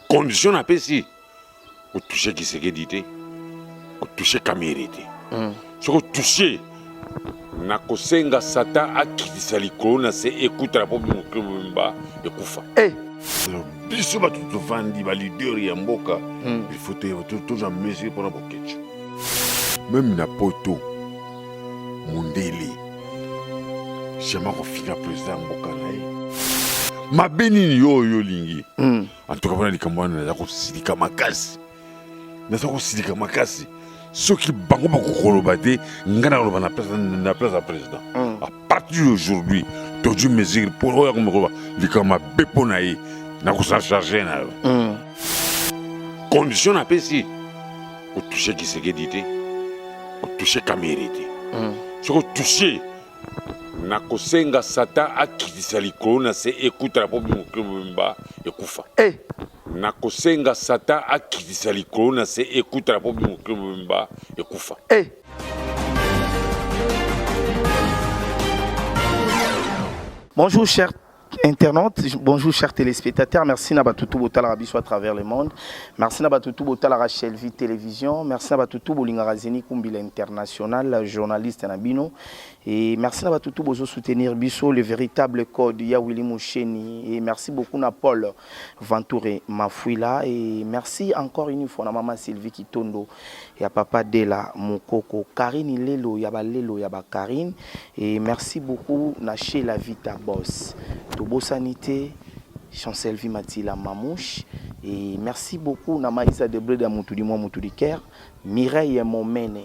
condition n'a pas si au toucher qui s'est dit au toucher camérité ce que toucher na kosenga sata akitisa likolo na se écoute la pomme mukimba ekufa biso ba tout vandi ba leader ya mboka il faut toujours mesure pour na bokecho même na poto mundele jamais refina président mboka na ye mabeni yo lingi en tout cas pour les campagnes na ko silika makasi na ko silika makasi soki bango ba kokoloba te ngana ko na place à président à partir d'aujourd'hui tu mesure pour oya ko mkoba likama bepo na ye na ko sa charger na condition na pesi au toucher qui se dit au toucher camérité ce que toucher na kosenga sata akitisa likolo na se écoute la pomme mukimba ekufa na kosenga sata akitisa likolo na se écoute la pomme mukimba ekufa Bonjour chers internautes, bonjour chers téléspectateurs, merci Nabatoutou Botala Rabiso à travers le monde, merci Nabatoutou Botala Rachel V Télévision, merci Nabatoutou Bolingarazeni Kumbila International, journaliste Nabino, et merci Nabatoutou Bozo soutenir Biso, le véritable code Yawili Moucheni, et merci beaucoup na Paul Ventouré Mafouila, et merci encore une fois na Maman Sylvie Kitondo, et à Papa Dela Mokoko, Karine Lelo, Yaba Karine, et merci beaucoup na chez la Vita Boss. Tobo Sanité, Chancel Vimatila Mamouche, et merci beaucoup na Maïsa de Bleu d'Amoutoudi Moutoudi-Ker, Mireille Momene,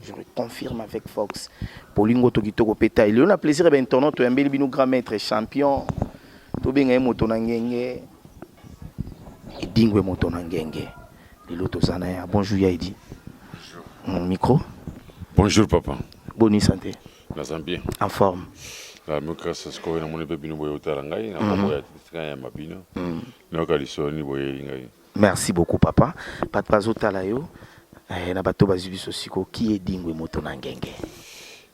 je confirme avec Fox, Paulingo Togitoko Peta. Il y a un plaisir et bien ton tu es un bel bino grand maître champion, tu es un motonangenge, et dingwe motonangenge. Bonjour Yaidi. Mon micro. Bonjour papa. Bonne santé. La Zambie. En forme. La mukasa skowe na mone bebino boyo tarangai na boya tsika ya mabino. Na kalisoni boye lingai. Merci beaucoup papa. Patpazo talayo na bato bazibiso siko ki edingwe moto na ngenge.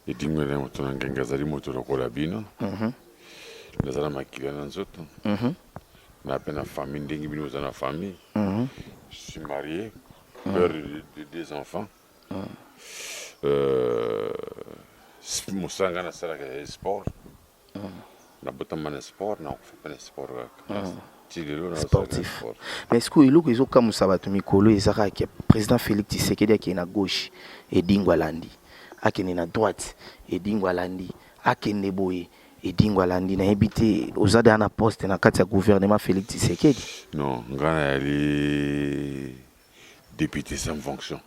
Edingwe na moto na ngenge zali moto lokola bino. Nazala makila na nzoto. Na pena famille ndingi bino za na famille. Je suis marié, père de deux enfants. Musanga na sala ka sport. Na botama na sport na fa na sport. Sportif. Mais est-ce que il y a comme ça va te mikolo ezaka ki président Félix Tshisekedi qui est na gauche et Dingwa Landi, akene na droite et Dingwa Landi, akene boye et Dingwa Landi na habité aux ada na poste na kati ya gouvernement Félix Tshisekedi. Non, ngana ali député sans fonction.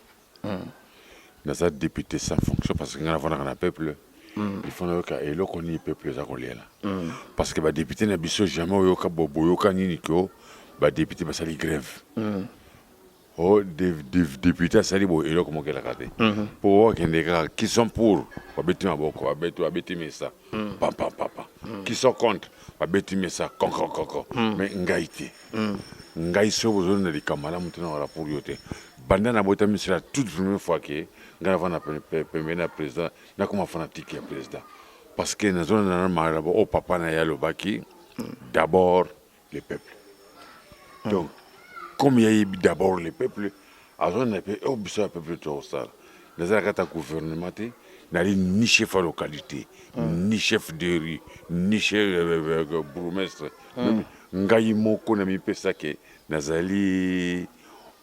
Dans ça député sans fonction parce que ngana vana na peuple. Il faut que et qu'on y peuple za kolela. Parce que ba député na biso jamais oyoka boboyoka nini ko ba député ba sali grève. Oh député sali bo et comment qu'elle a raté. Pour qui sont pour ba beti maboko ba beti mesa. Papa. Qui sont contre ba beti mesa konko. Mais ngaité. Ngai so besoin de kamala mutuna wala pour yote. Banda na bota c'est la toute première fois que ngana na président na comme fanatique ya président parce que na zone na marabo au papa na ya lobaki d'abord le peuple. Donc comme il y a d'abord le peuple a zone na pe obisa peuple tout ça na kata gouvernement na ni chef de localité ni chef de rue ni chef bourgmestre ngai moko na mi pesa ke nazali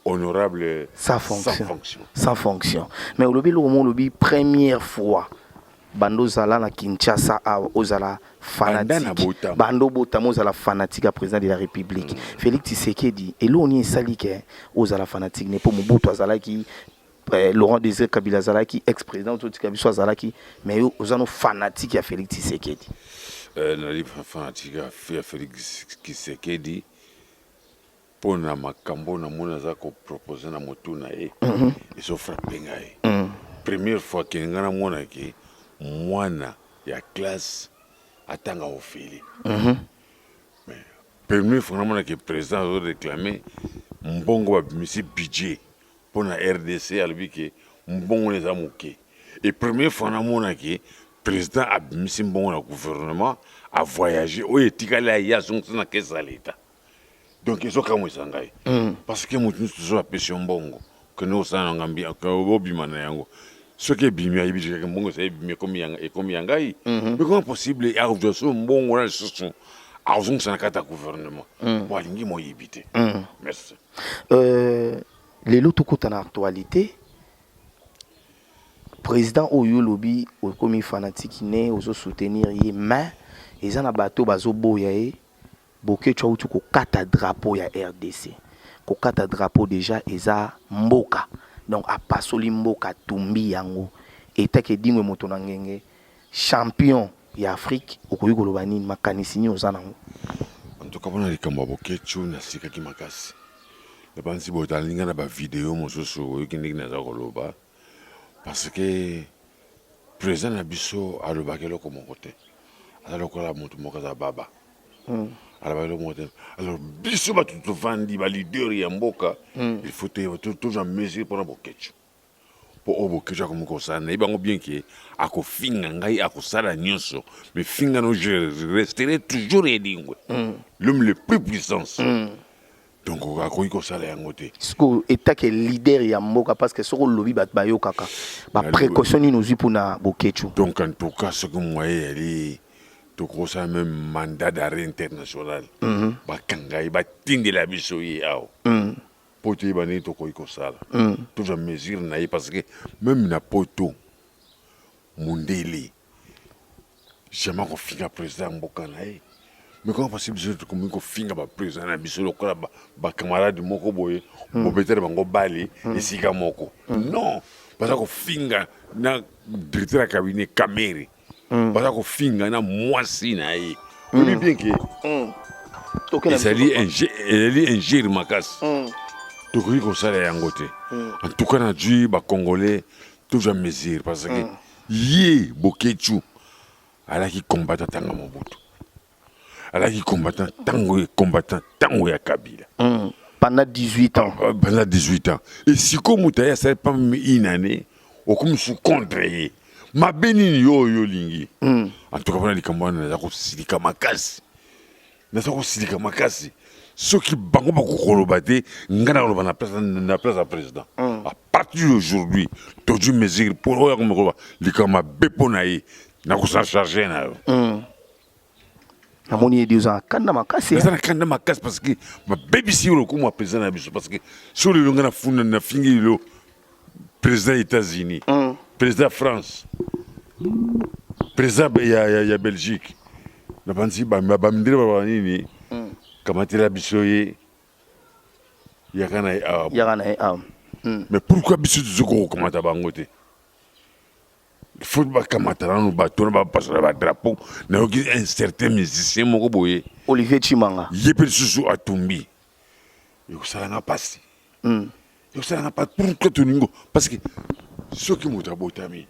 honorable sans fonction. Mais au lobby première fois bando zala na Kinshasa ozala fanatique bando botamo ozala fanatique à président de la République Félix Tshisekedi et l'oni salike ozala fanatique ne pour Mobutu azala qui Laurent Désiré Kabila azala qui ex-président tout Kabiso azala qui mais ozano fanatique à Félix Tshisekedi na li fanatique à Félix Tshisekedi pour na makambo na mona za ko proposer na motuna e so frappé ngai première fois que ngana mona ki mwana ya classe atanga ofili mais première fois na mona que président a réclamé mbongo ba misi budget pour na RDC albi que mbongo les amuke et première fois na mona que président a misi mbongo na gouvernement a voyager o etikala ya son na caisse à l'état. donc ils ont quand même parce que mutu toujours apession bongo que nous ça ngambi que obima na yango ce qui est bimia ibi que bongo c'est bimia comme yangai mais comment possible à aujourd'hui bongo là ce sont argent ça na gouvernement moi lingi mo yibité merci les lots tout en actualité président oyo lobi okomi fanatique né ozo soutenir ye mais ils en a bateau bazo boya e boke tu autu ko kata drapeau ya RDC ko kata drapeau déjà eza mboka donc a pasoli mboka tumbi yango eta ke dingwe moto na ngenge champion ya Afrique okoyi koloba nini makanisi ni ozana ngo en tout cas bona likambo boke tu na sika ki makasi le bansi botalinga na ba vidéo mosusu oyo kindi na za koloba parce que président na biso alobakelo ko mon côté alors que la moto mokaza baba alors biso batu to vandi ba leader ya mboka il faut toujours mesure pour bokecho pour obokecho comme ko sana ibango bien que akofinga ngai akosala nyonso mais finga no je resterai toujours edingwe l'homme le plus puissant donc akoyi ko sala yango te sko eta ke leader ya mboka parce que soko lobi bat bayo kaka ba précaution ni nozu pour na bokecho donc en tout cas ce que moi elle to kosa même mandat d'arrêt international ba kangai ba tindi la biso yi aw poto ibani to koy ko sala to ja mesure na yi parce que même na poto mundeli jamais ko finga président mboka na yi mais comment possible je comme ko finga ba président na biso lokola ba camarade moko boye bo betere bango bali esika moko non parce que ko finga na directeur ya cabinet Kamere parce que finga na mwasi na ye oui bien que il un gire makas to ko ko sala yango te en tout cas na dû ba congolais toujours mesure parce que yé bokechu ala ki combattant tanga mobutu ala ki combattant tango ya Kabila pendant 18 ans pendant 18 ans et si comme mutaya ça pas une année au comme sous contre ma benini yo lingi en tout cas voilà likambo na za ko silika makasi ceux qui bango ba ko koloba te ngana koloba na place à président à partir d'aujourd'hui to du mesure pour oya comme koloba likama bepo na ye na ko sa charger na yo na moni e deux ans kanda makasi ça na kanda makasi parce que ma baby si le ko mo président na biso parce que sur le ngana funa na fingi lo président États-Unis président France président ya Belgique na bansi ba mdire ba nini kamatira bisoye yakana mais pourquoi biso zuko kamata bangote il faut ba kamata na ba tona ba passer ba drapeau na un certain musicien moko boye Olivier Chimanga yepel susu atumbi yo sala na pasi yo sala na pas pourquoi tuningo parce que ceux qui mutabotami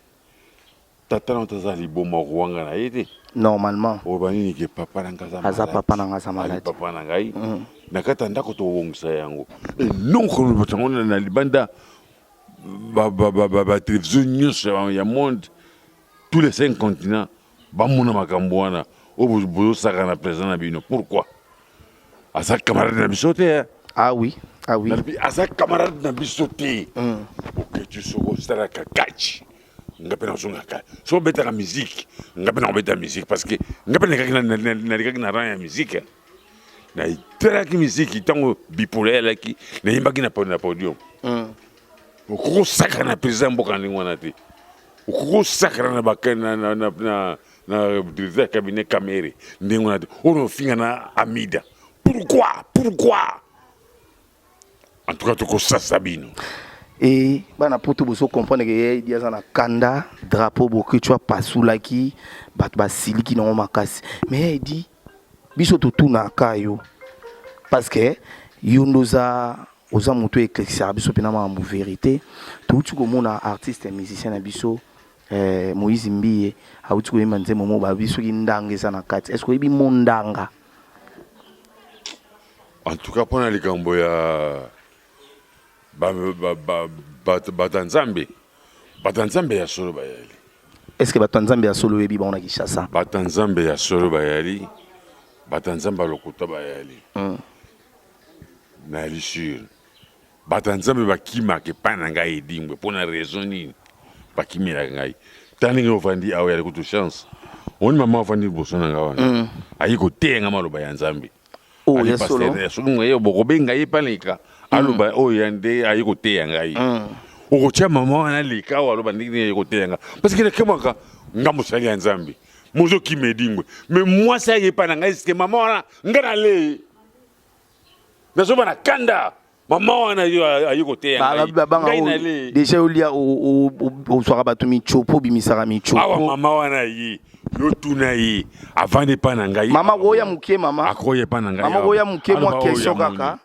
tata na tazali boma ruanga na yete normalement obani ke papa na ngaza aza papa na ngaza malade papa na ngai nakata ndako to wongisa yango et non ko batango na libanda ba télévision news ya monde tous les 5 continents ba mona makambo wana obo saka na président na bino pourquoi asa camarade na bisote ah oui asa camarade na bisote ok tu soko stara kakachi ngape na zonga ka so beta la musique ngape na beta musique parce que ngape na ran ya musique na itera ki musique tango bipolaire ki na yimbaki na podium ko sakra na président mboka ndingo na te ko sakra na bakana na directeur cabinet Kamere ndingo na te ono finga na Amida pourquoi en tout cas to ko sasabino et bana poto boso comprendre que il y a na kanda drapeau beaucoup tu vois pasulaki ba siliki na makasi mais il dit biso to tuna kayo parce que yondoza oza muto éclaircir biso pena ma vérité tout tu comme on a artiste et musicien na biso Moïse Mbiye a utu ko manze momo ba biso ki ndanga sana kati est-ce que ibi mondanga en tout cas pona likambo ya batanzambe ya solo bayali est-ce que batanzambe ya solo ebi ba on a kishasa batanzambe ya solo bayali batanzamba lokuta bayali na lisure bato nzambe bakimaka epai na ngai edingwe mpo na raison nini bakimelaka ngai tala ndenge ofandi awa yali kutu chance oni mama ofandi liboso na ngai wana ayi koteyenga maloba ya nzambe ya solo solo ye bokobenga ye paleka aloba oyo yande ayi koteya ngai okotia mama wana leka awa aloba ndenge ayi koteya nga parce que lekemaka nga mosali ya nzambe mozokima edingwe mais mwasi ayepa na ngai sike mama wana nga na le nazoba na kanda mama wana ayi koteya ngai na le déjà olia oswaka bato michopo bimisaka michopo awa mama wana ye yo tuna ye avandi epa na ngai mama koya mokie mama akoya epa na ngai mama koya mokie mwa question kaka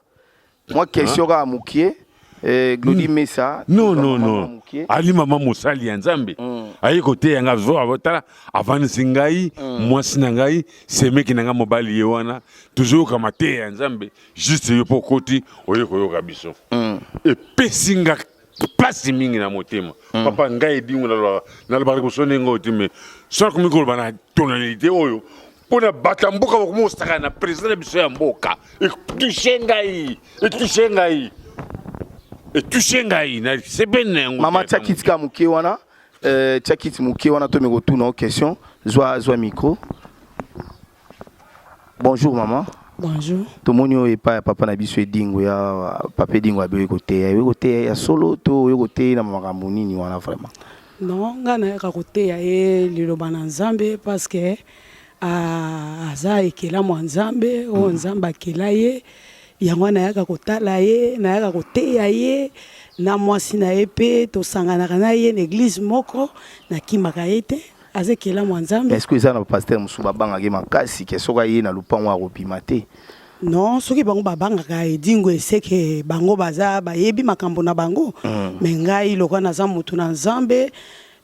mwa question kaka mokie Glody Mesa non ali mama mosali ya nzambe ayi koteya nga zo avotala avandisi ngai mwasi na ngai semeki na nga mobali ye wana toujours kama te ya nzambe juste yo po koti oye koyoka biso epesi nga place mingi na motema papa ngai edingo nalobaka liboso ndenge oti me soki komi koloba na tonalité oyo mpo na bato ya mboka bakomosaka na président na biso ya mboka etushe ngai etushe ngai na sebene yango mama tiakiti ka moke wana tiakiti moke wana to mekotuna o question zwa micro bonjour maman bonjour tomoni oyo epai ya papa na biso edingo ya papa edingo abe oyo koteya ya solo to oyo koteya na makambo nini wana vraiment non nga nayaka koteya ye liloba na nzambe parce que aza ekelamu ya nzambe oyo nzambe akela ye yango nayaka kotala ye nayaka koteya ye na mwasi na ye mpe tosanganaka na ye na église moko nakimaka ye te aza ekelamu ya nzambe est ce que eza na paster mosusu babangaka ye makasi ke soki aye na lupango akopima te non soki bango babangaka edingo eseke bango baza bayebi makambo na bango me ngai lokola naza motu na nzambe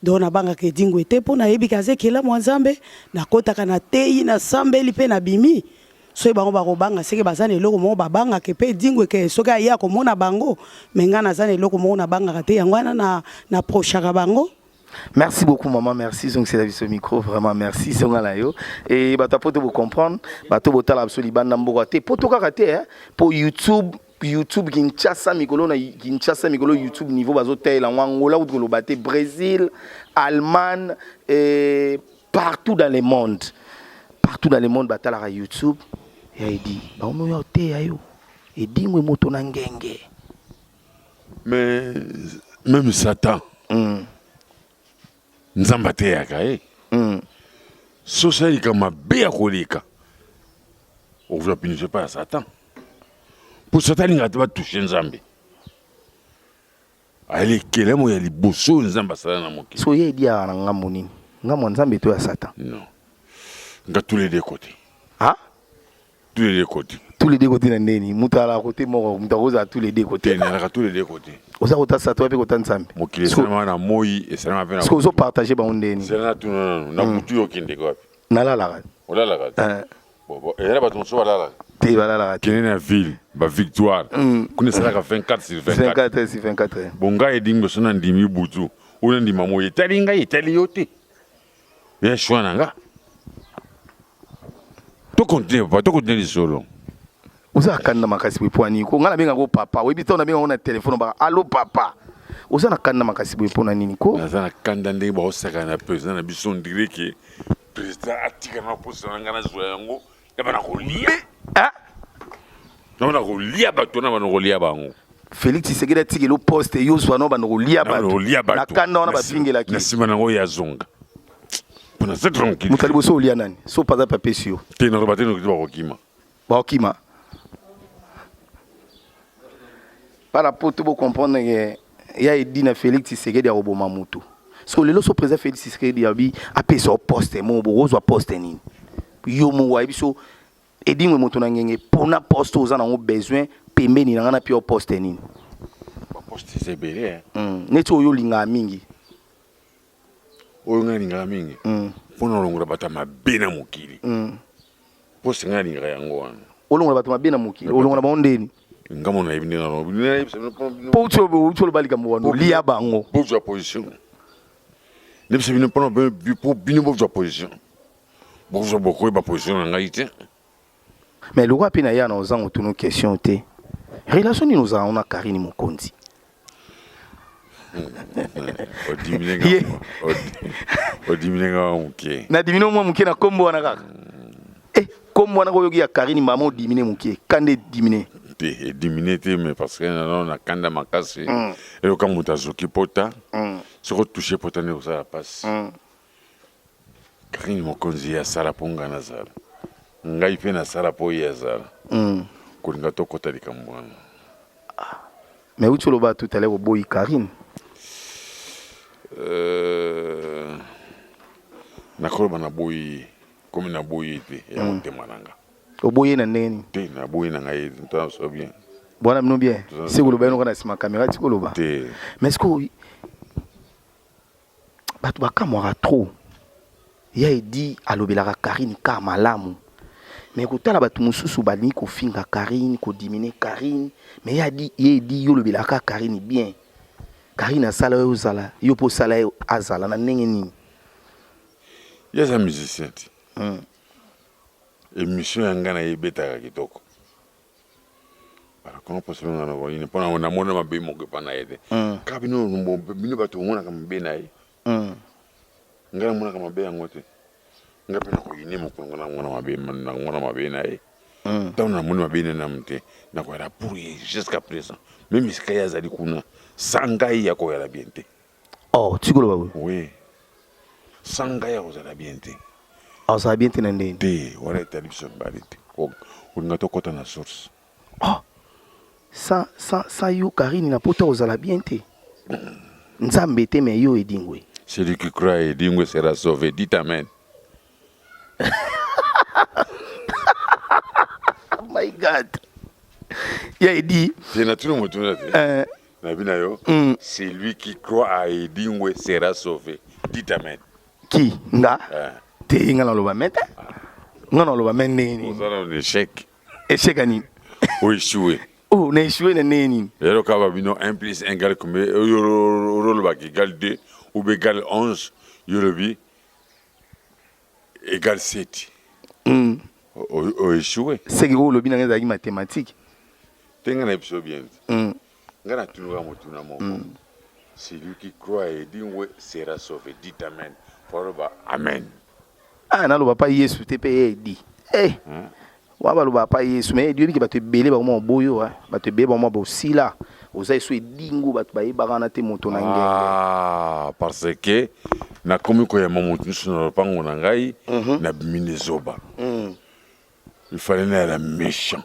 donc nabangaka edingo ete mpo nayebi ke aza ekelamu ya nzambe nakotaka na teyi nasambeli mpe nabimi soki bango bakobanga seke baza na eloko moko babangaka mpe edingo ke soki aya komona bango me ngai naza na eloko moko nabangaka te yango wana naprochaka bango. Merci beaucoup maman, merci donc c'est la vie au micro vraiment merci songa la yo et bato poto vous comprendre bato botala absolument banda mboka te poto kaka te hein pour YouTube Kinshasa mikolo na Kinshasa mikolo YouTube niveau bazotela Angola ou ko baté Brésil, Allemagne et partout dans le monde batala YouTube et dit ba ono yo te ayo et dingwe moto na ngenge mais même Satan nzamba te yaka social kama bea koleka ovula pinise pa Satan pour Satan linga te ba toucher nzambe ali kelemo ya liboso nzamba sala na moki so ye dia na ngambo nini ngambo nzambe to ya Satan non nga tous les deux côtés tous les deux côtés na neni mutala côté moko mutakoza tous les deux côtés na tous les deux côtés oza kota Satan pe kota nzambe mokile sana na moi et sana pe na so partager ba ondeni sana tu na mutu yo kende ko na la bon era ba tonso la te la kene na ville ba victoire kune sala ka 24 sur 24 bonga edingo sana ndimi butu una ndima moye talinga itali yote ya shwana nga to continue solo oza kanda makasi bweponi ko ngala benga ko papa webi tona benga na téléphone ba allo papa oza na kanda makasi bwepona nini ko oza na kanda ndenge ba osaka na président na biso ndire ke président atika na poste na ngana zo yango ya bana ko lia na bana ko lia bato na bana ko lia bango Félix Tshisekedi tiki lo poste yo so na bana ko lia bato na kanda wana bapingela ki na sima nango ya zonga pour na c'est tranquille mutalibo so lia nani so pas à papier sur te na robaté no kitwa okima para poto bo comprendre que ya edina Félix Tshisekedi aboma mutu so lelo so président Félix Tshisekedi abi apesa o poste mo bo ozo poste nini yo mo wa biso edimwe moto na ngenge pona poste oza na ngo besoin pembeni na ngana pio poste nini ba poste c'est belé neti oyo linga mingi oyo ngani linga mingi pona longola bata mabena mokili poste ngani linga yango wana olongola bata mabena mokili olongola ba ondeni ngamo na ibini na robine po utso balika mo wana lia bango bozo position ne se bino pona po bino bozo position bozo boko ba position nga ite mais le roi pina ya na ozango tunu question te relation nini ozala na Karine Mokonzi? Odiminenga muke. Na dimine mwa muke na kombo wana kaka. Kombo wana koyoki ya Karine mama dimine muke. Kande dimine. Te dimine te mais parce que na kanda makasi. Et quand mutazoki pota. Soko toucher pota ne osala passe. Karine Mokonzi ya sala ponga na zala. Ngai pe na sala po ya zala. Kolinga to kota likambo wana. Mais où tu le bats tout à l'heure au boy Karine? Nakoloba na boyi comme na boyi te ya motema nanga. Au boy na neni? Te na boyi na ngai to so bien. Bona mino bien. Si vous le voyez na sima caméra ti koloba. Te. Mais est-ce que batu bakamwaka trop. Ya edi alobelaka Karine ka malamu. Mais kotala batu mususu bali ko finga Karine ko diminuer Karine mais ya di yo lobelaka Karine bien. Karine asala yo zala yo po sala yo azala na ndenge nini? Yes un musicien. Émission yanga na yebeta kitoko. Para kono poselo na ngo ine pona na mona mabe mo ke pana yede. Ka bino bino batu mona kama be na yi. Ngala mona kama be yangote. Ngapena ko ine mo kono na mona mabe na mona mabe na yi. Dans na mona mabe na mte na ko era pour jusqu'à présent. Même si kaya zali kuna sangai ya ko era bien te. Oh, tu koloba oui. Oui. Sangai ya ko era bien te. Ah, ça a bien tenu ndeni. Te, wala television balite. Ko ngato kota na source. Oh. Ça yo Karine na pota ozala bien te. Nzambe te mais yo edingwe. Celui qui croit edingwe sera sauvé. Dites amen. Oh my God. Ya edi. C'est naturel mo tuna te. Na bina yo. C'est lui qui croit à edingwe sera sauvé. Dites amen. Qui? Nga? Te ngana loba meta? Ngana loba meneni. Ozala un échec. Échec ani. Ou échoué. Oh, na échoué na neni. Yero kaba bino 1 plus 1 égale combien? Yoro ba égale 2 ou égale 11. Yoro bi égale 7. Ou échoué. C'est que vous lobi na ngeza mathématique. Tenga na episode bien. Ngana tunuga motuna mon. Celui qui croit et dit ouais sera sauvé. Dites amen. Foroba amen. Ah na loba pa Yesu te pe edi. Wa ba loba pa Yesu mais Dieu bi ba te belé ba mo boyo ba te be ba mo bosila. Oza so edingo ba ba yeba na te moto na ngenge. Ah parce que na komi ko ya mamuntu na pango na ngai na minezoba. Il fallait na méchant.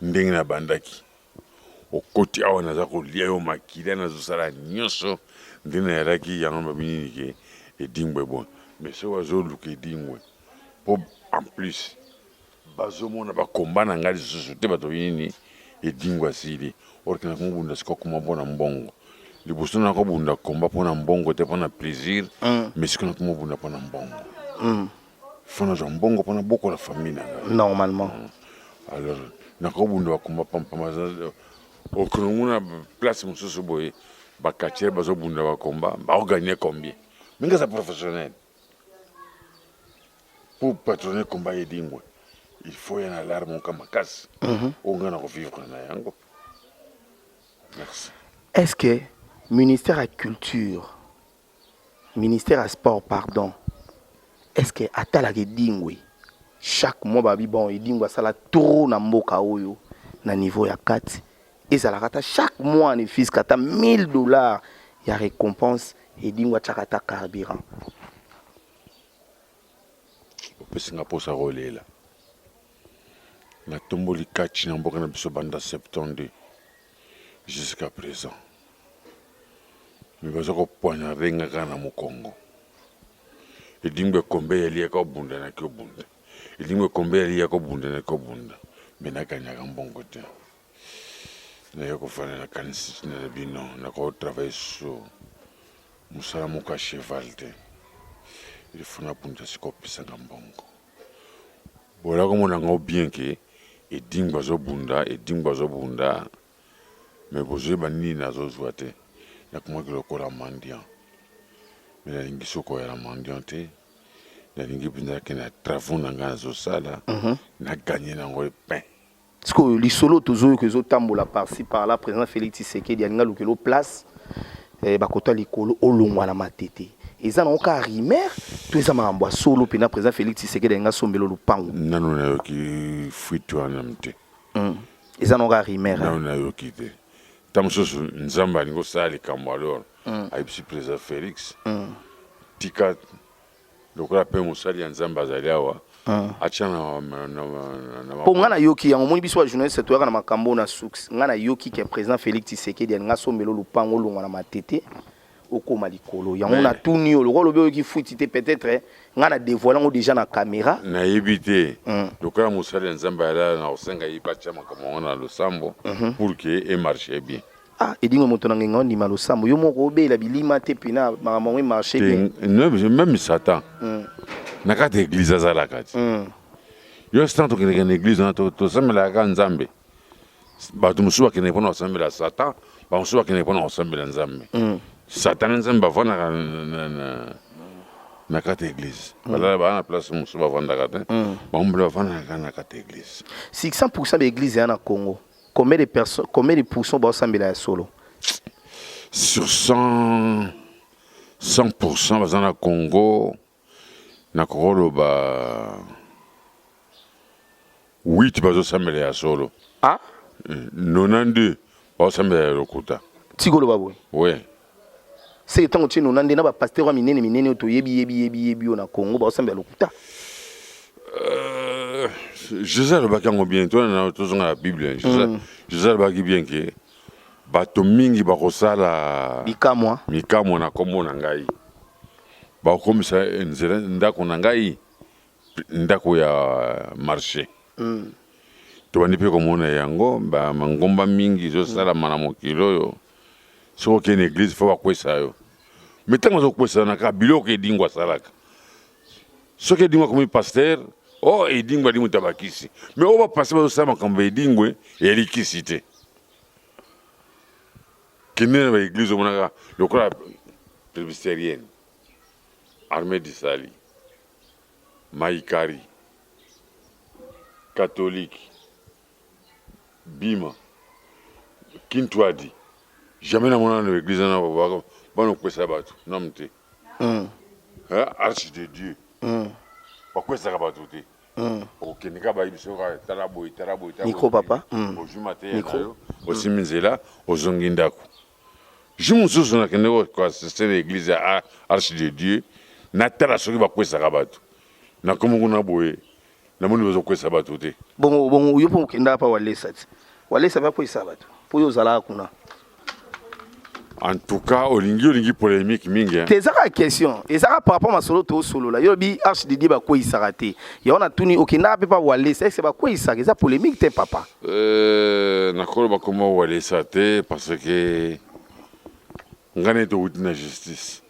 Ndenge na bandaki. Okoti awa naza kolia yo makila na zosala nyonso ndenge na yalaki yango babini ke edingwe bon mais so wazoluka edingwe po en plus bazomona bakomba na ngai lisusu te bato bini edingwe asili orkina kobunda sika koma mpona mbongo liboso na kobunda komba mpona mbongo te mpona plaisir mais sika na komobunda mpona mbongo fo nazwa mbongo mpona bokola famille na ngai Normalement. alors nakobunda bakomba pampama okononguna place mosusu boye bakatiere bazobunda bakomba baoganye combien minga za professionnel pour patronner combat edingwe il faut y en alarme kama makasi ongana ko vivre na yango. Merci. Est-ce que ministère à culture, ministère à sport pardon, est-ce que atala ke dingwe chaque mois babi bon edingwe sala trop na mboka oyo na niveau ya 4 et ça la rata chaque mois ne fils kata $1000 ya récompense edingwe chakata carburant. Opesinga posa rolela. Na tomboli kachi na mboka na biso banda 72 jusqu'à présent. Mais bazoko poignarder nga na mokongo. Edingwe kombe yali ya ko bunda na ko bunda. Edingwe kombe yali ya ko bunda na ko bunda. Mais na kanyaka mbongo te. Na yoko fana na kanisi na bino na ko travailler sur musala moka cheval te. Il faut na punta siko pisa mbongo. Bola ko mona ngo bien que edingwa zo bunda mais bozo bani na zo zwate na kuma kilo ko la mandian. Mais na lingi soko ya la mandian te. Na lingi pinda ke na travaux na nga zo sala na gagner na ngo pain. parce que les solos toujours que les tambola par-ci par-là président Félix Tshisekedi alinga lokelo place bakota likolo olongwa na matete eza na oka rimer to eza mambo solo pena président Félix Tshisekedi alinga sombelo lupango nanu na yoki fuitwa na mte eza na oka rimer nanu na yoki te tamsoso nzamba alingo sali kambo alors ayebisi président Félix tika lokola pe mosali ya nzamba azali awa atia po nga na yoki yango moni biso ba journaliste toyaka na makambo na suks nga na yoki ke président Félix Tshisekedi alinga sombelo lupango olongwa na matete okoma likolo yango na tuni o lokolo be ki fuiti te peut-être nga na dévoiler ngo déjà na caméra na yebite lokola mosali ya nzamba ala na osenga yibacha makambo na losambo pour que et marcher bien edingo moto na ngenga ndima losambo yo moko obela bilima te pina makambo marcher bien même Satan na kati église azala kati yo stant to kene église na to sambela ka nzambe bato musuba kene pona sambela Satan ba musuba kene pona sambela nzambe Satan nzambe bavana na kati église bala ba na place musuba vanda kati ba mbula vana na kati église 600% de église na Congo combien de personnes combien de pourcents ba sambela ya solo sur 100% bazana Congo na Congo ba 8 bazo sambela ya solo 92 ba sambela ya lokuta tigolo baboy ouais c'est tant que nous n'andena ba pasteur wa minene to yebi na Congo ba sambela lokuta je sais le bakango bien toi na tozonga la Bible je sais le baki bien que bato mingi ba kosala mikamwa na kombo na ngai ba komisa nzela ndako na ngai ndako ya marché to bandi pe komona yango ba mangomba mingi zo sala mana mokilo yo so ke na église fo ba kwesa yo metango zo kwesa na ka biloko edingwa salaka so ke dingwa comme pasteur edingwa di mutabakisi mais o ba passer ba sala makambo edingwe elikisite kene na église monaka lokola presbytérienne armée du Sali Maïkari catholique Bima Kintwadi jamais na mona na église na bano kwesa bato na mte arche de Dieu bakwesa ka bato te okenika ba ibiso ka talabo micro papa ojumate yo osiminzela ozongi ndako jumususu na kende ko assister l'église à arche de Dieu na tala soki bakwesa ka bato na komungu na boye na moni bezo kwesa bato te bon yo po kenda pa walesa ba kwesa bato po yo zala kuna en tout cas olingi polémique mingi hein ezaka question ezaka par rapport à solo to solo la yo bi arche de Dieu ba kwesa raté ya ona tuni okenda pe pa walesa c'est ba kwesa eza polémique te papa na kolo ba komo walesa te parce que ngane to utina justice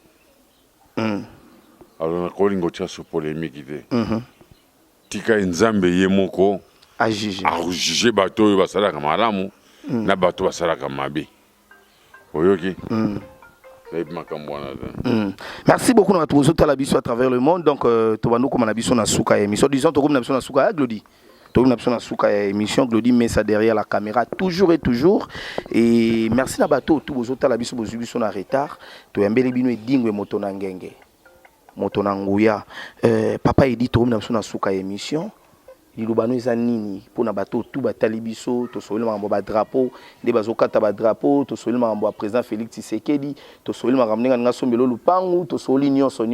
alors na kolingo tia so polémique te tika nzambe ye moko a juger bato yo basala ka malamu na bato basala ka mabe oyoki merci beaucoup na tous la biso à travers le monde donc to banu comme na biso na suka émission disons to comme na biso na suka Glody to na biso na suka émission Glody met ça derrière la caméra toujours et merci na bato tout bozota la biso bozubiso na retard to yambeli bino edingwe moto na ngenge moto na nguya papa edi to na biso na suka émission lilobano eza nini pona bato tout batali biso to soyeli makambo ba drapeau nde bazokata ba drapeau to soyeli makambo ya président Félix Tshisekedi to soyeli makambo nga sombelo lupangu to soyeli nyonso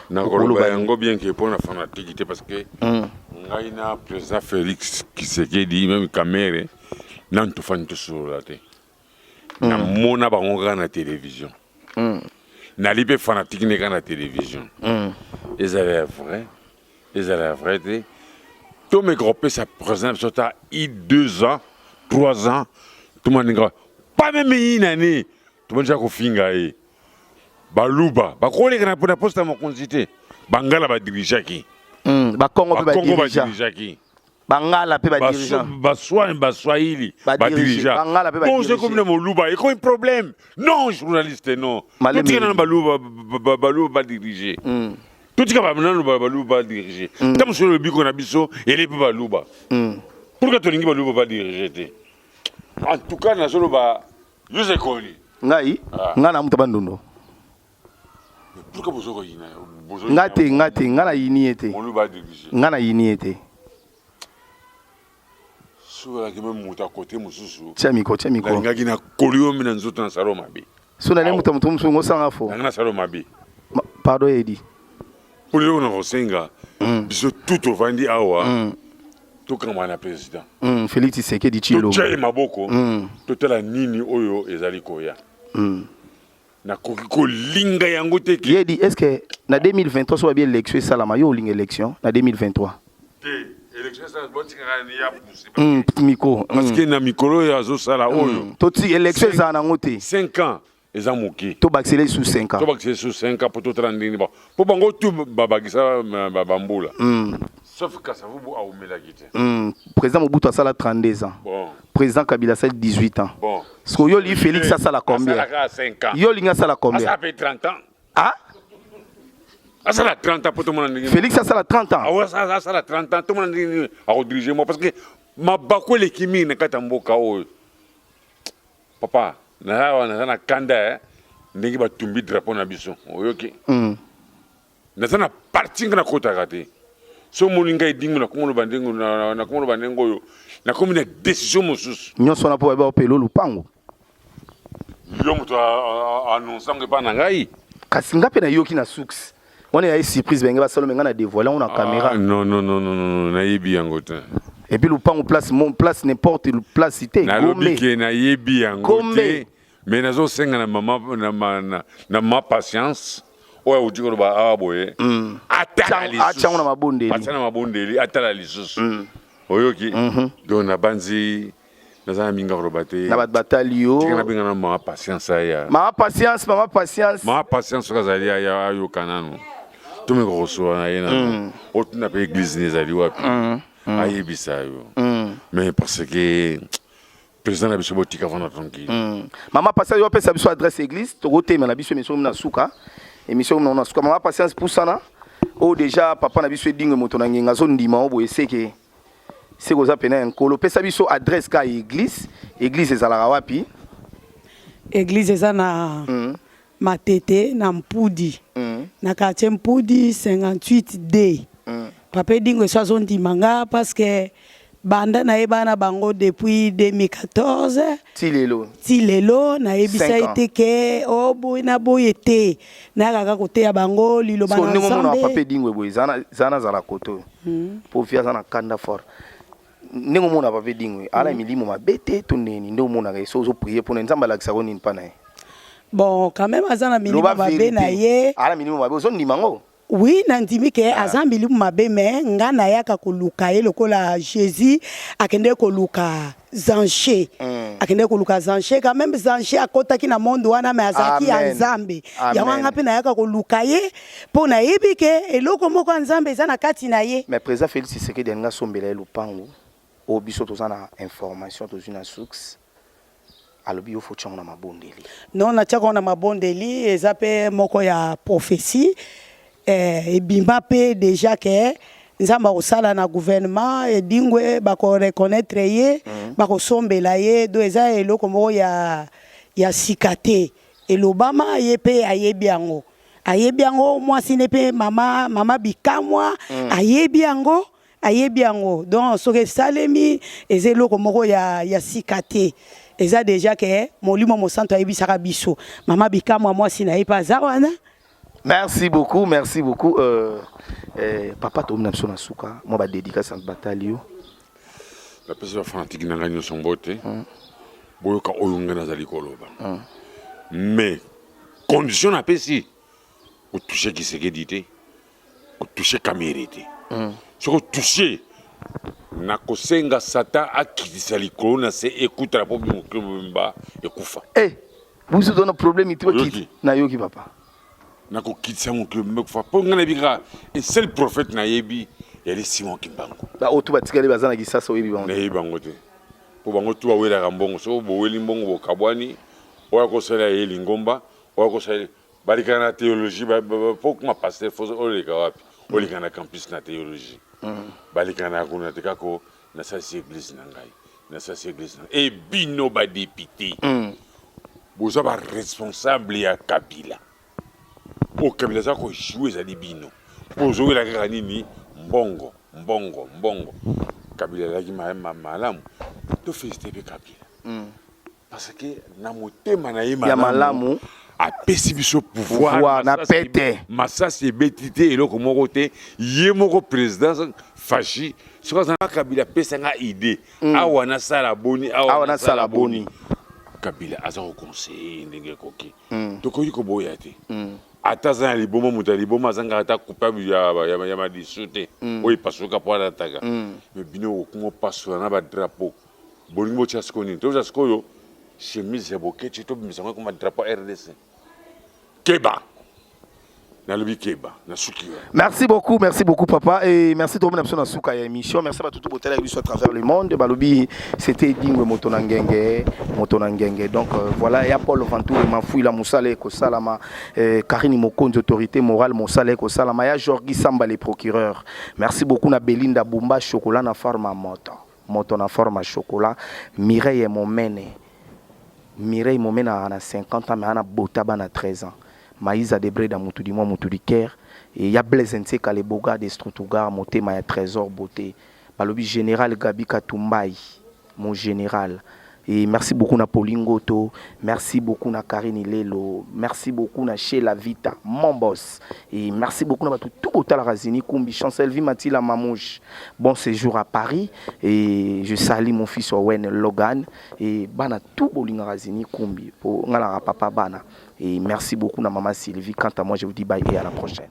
na koloba yango bien que pona fanatique parce que ngai na président Félix Tshisekedi même caméra nan to fani to solo te na mona bango na télévision na libe fanatique ne na télévision ezala vrai te tout mes groupes ça présente sur ta 2 ans 3 ans tout le monde pas même une année tout le monde a finga baluba ba ko le pour poste à mon consité bangala ba dirigeant qui ba Congo ba dirigeant qui bangala pe ba dirigeant ba swahili ba dirigeant bon c'est comme le moluba et quoi un problème non journaliste non tout est dans baluba diriger tout ce que va maintenant baluba diriger comme sur le bico na biso et les baluba Pourquoi tu ne peux pas diriger? En tout cas, je sais quoi. Ngai, ngana mutabandondo. Pourquoi vous avez Ngate, ngana yini ete. On lui va diriger. Ngana yini ete. Sur la game muta côté mususu. Tiamiko. La ngina kolio mina nzoto na saloma bi. Sona le mutamutumsu ngosanga fo. Na saloma bi. Pardon Edi. Pour le on senga. Biso tout au vandi awa. Tout comme un président. Félix Tshisekedi Tshilombo. Tout tchai maboko. Totala nini oyo ezali koya. Na kokiko linga yango te ki. Yedi, est-ce que na 2023 so bien élection salama yo linga élection na 2023? Élection ça botika ni ya pousse. Miko. Parce que na mikolo ya zo sala oyo. Toti élection za na ngote. 5 ans ezamuki. To baxeler sous 5 ans. To baxeler sous 5 ans pour tout rendre ba. Pour bango tout babagisa babambula. Sauf que ça vous a oumela gite. Président Mobutu a ça 32 ans. Bon. Président Kabila ça 18 ans. Bon. Parce que Yoli Félix ça la combien? Ça 5 ans. Yoli ça la combien? Ça fait 30 ans. Ah? Ça a 30 ans pour tout le monde. Félix ça a 30 ans. Ah ouais, ça a 30 ans. Tout le monde a dirigé moi parce que ma bako le kimi na katamboka o. Papa, na kanda ndenge ba tumbi drapeau na biso. Oyoki. Na parti na kota kate. So moninga idingu na komo bandengo na komo bandengo yo. Na komo na décision mosusu. Nyonso na po ba pelo lupango. Yo moto annonçant pas na ngai. Kasi ngape na yoki na suks. On est à surprise benga ba solo menga na dévoiler on a caméra. Non, na yebi yango te. Et puis lupango place n'importe place cité. Na lobike na yebi yango te. Mais nazo senga na mama na ma patience. Oya ujiko ba aboye. Acha na mabondeli. Acha na mabondeli atala lisusu. Oyoki. Donc na banzi na minga robate. Na batalio. Tika binga na ma patience ya. Ma patience. Ma patience kazali ya yo kananu. Tout me reçoit na yena. Autre na église nezali wapi. Ayebisa yo. Mais parce que président na biso botika vana tranquille. Mama patience yo pesa biso adresse église, to gote na biso mission na suka. Émission na suka mama patience pour ça na. O déjà papa na biso dingue moto na ngenga zo ndima o boye seke. C'est quoi ça pena nkolo pesa biso adresse ka église ezalaka wapi? Église eza na Matete na Mpudi. Na quartier Mpudi 58D. Papa dingo so zo ndima nga parce que banda na ebana bango depuis 2014 tilelo na ebisa ete ke obo na boyete na kaka kote ya bango lilo bana nsambe so ndimo na papa dingo boy zana za la koto pour faire ça na kanda fort ndimo mona papa dingo ala milimo mabete to neni ndo mona ka so prier pour nzamba la kisako nini pana bon quand même azana milimo mabe na ye ala milimo mabe zo ndima ngo. Oui, nandimi ke azambili mabe me ngana yaka koluka ye lokola Jésus akende koluka Zanché. Akende koluka Zanché quand même Zanché akota ki na monde wana me azaki ya Nzambe. Ya wanga pe na yaka koluka ye pona yebi ke eloko moko Nzambe eza na kati na ye. Mais président Félix Tshisekedi nga sombela lupango o biso tozana information tozina source. Alobi yo faut tchanga na mabondeli. Non na tchanga na mabondeli eza pe moko ya prophétie. Et bimba pe déjà que nzamba osala na gouvernement et dingwe bako reconnaître ye bako sombela ye do eza eloko moko ya sikate et l'Obama ye pe ayebi yango mwasi ne pe mama bikamwa ayebi yango donc soke salemi eza eloko moko ya sikate eza déjà que molimo mosanto ayebi saka biso mama bikamwa mwasi na ye pa zawana. Merci beaucoup. Papa Tom Namso Nasuka, moi ba dédicace à Batalio. La personne fanatique n'a gagné son beauté. Boyoka oyunga nazali koloba. Mais condition na pesi o toucher qui sécurité, o toucher camérité. Ce que toucher na kosenga sata akidisa likolo na se écoute la pomme mba ekufa. Eh, vous avez un problème ici na yoki papa. Nako kitsa mon club me fa ponga na bika et seul prophète na yebi ya le Simon Kimbangu ba otu batikale bazana kisasa oyebi bango na yebi bango te po bango tu awela kambongo so bo weli mbongo bo kabwani oya ko sala ye lingomba oya ko sala balika na théologie ba po kuma pasteur fo oleka wapi oleka na campus na théologie balika na kuna te kako na ça c'est église na ngai na ça c'est église na et bino ba député boza ba responsable ya Kabila o Kabila za ko jouer za di bino bozo la kaka nini mbongo Kabila la ki malamu to féliciter pe Kabila parce que na motema na ye malamu apesi biso pouvoir na pete masasi ebetite eloko moko te ye moko président fachi soka zanga Kabila pesa nga idée awa na sala boni Kabila aza ko conseiller ndenge koki tokoki ko boya te ataza liboma muta liboma zanga ata coupable ya madisute oyi pasuka po ataka mais bino ko pasula na ba drapeau bolingo chaskoni to chaskoyo chemise ya bokechi to bimisanga comme drapeau RDC Keba. Merci beaucoup papa et merci de revenir sur la émission. Merci à tout le monde à travers le monde. Balobi c'était Dingwe Motonangenge. Donc voilà, il y a Paul Ventour et Mafouila Moussale Kosalama, Karine Mokonde autorité morale Moussale Kosalama, il y a Jorgi Samba les procureurs. Merci beaucoup na Belinda Bumba chocolat na forme moto na forme chocolat. Mireille Momene a 50 ans mais ana Botaba na 13 ans. Maïsa Debré dans Moutoudi moi Moutoudi Caire et il y a Blaisense Kaleboga des Strutugar monté ma trésor beauté balobi général Gabi Katumbai mon général et merci beaucoup na Polingoto, merci beaucoup na Karine Lelo, merci beaucoup na Sheila Vita mon boss et merci beaucoup na tout Botal Razini Kumbi Chancel Vimatila Mamouche. Bon séjour à Paris et je salue mon fils Owen Logan et bana tout Bolinga Razini Kumbi pour ngala papa bana et merci beaucoup na maman Sylvie. Quant à moi je vous dis bye et à la prochaine.